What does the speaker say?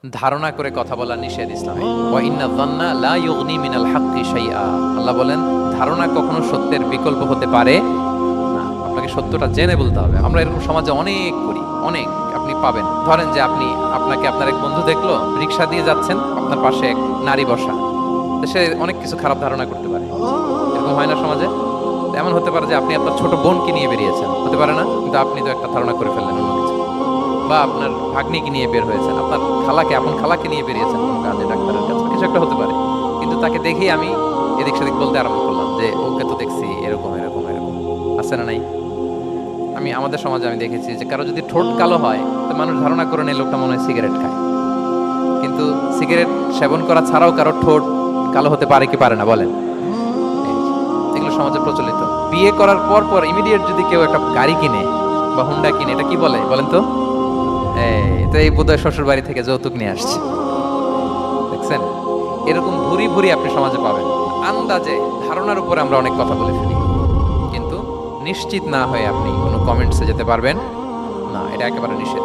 ধারণা করে কথা বলা নিষেধ ইসলামে। ওয়া ইন্না যান্না লা ইউগনি মিনাল হাক্কি শাইআ। আল্লাহ বলেন ধারণা কখনো সত্যের বিকল্প হতে পারে না। আপনাকে সত্যটা জেনে বলতে হবে। আমরা এরকম সমাজে অনেক করি, অনেক আপনি পাবেন। ধরেন যে আপনাকে আপনার এক বন্ধু দেখলো, রিকশা দিয়ে যাচ্ছেন, আপনার পাশে এক নারী বসা, তো সে অনেক কিছু খারাপ ধারণা করতে পারে। এরকম হয় না সমাজে? এমন হতে পারে যে আপনি আপনার ছোট বোনকে নিয়ে বেরিয়েছেন, হতে পারে না? কিন্তু আপনি তো একটা ধারণা করে ফেললেন অন্য কিছু। বা আপনার ভাগ্নিকে নিয়ে বের হয়েছেন, আপনার আপন খালাকে নিয়ে বেরিয়েছেন কোনো কাজে, ডাক্তারের কাছে, কিছু একটা হতে পারে। কিন্তু তাকে দেখেই আমি এদিক সেদিক বলতে আরম্ভ করলাম যে ওকে তো দেখছি এরকম এরকম এরকম। আছে না নাই? আমাদের সমাজে আমি দেখেছি যে কারো যদি ঠোঁট কালো হয় তো মানুষ ধারণা করে নেয় লোকটা মনে হয় সিগারেট খায়। কিন্তু সিগারেট সেবন করা ছাড়াও কারো ঠোঁট কালো হতে পারে কি পারে না বলেন? এগুলো সমাজে প্রচলিত। বিয়ে করার পর ইমিডিয়েট যদি কেউ একটা গাড়ি কিনে বা হুন্ডা কিনে, এটা কি বলেন তো? এই বোধহয় শ্বশুর বাড়ি থেকে যৌতুক নিয়ে আসছে। দেখছেন, এরকম ভুরি ভুরি আপনি সমাজে পাবেন। আন্দাজে ধারণার উপরে আমরা অনেক কথা বলে ফেলি, কিন্তু নিশ্চিত না হয়ে আপনি কোনো কমেন্টসে যেতে পারবেন না। এটা একেবারে নিষেধ।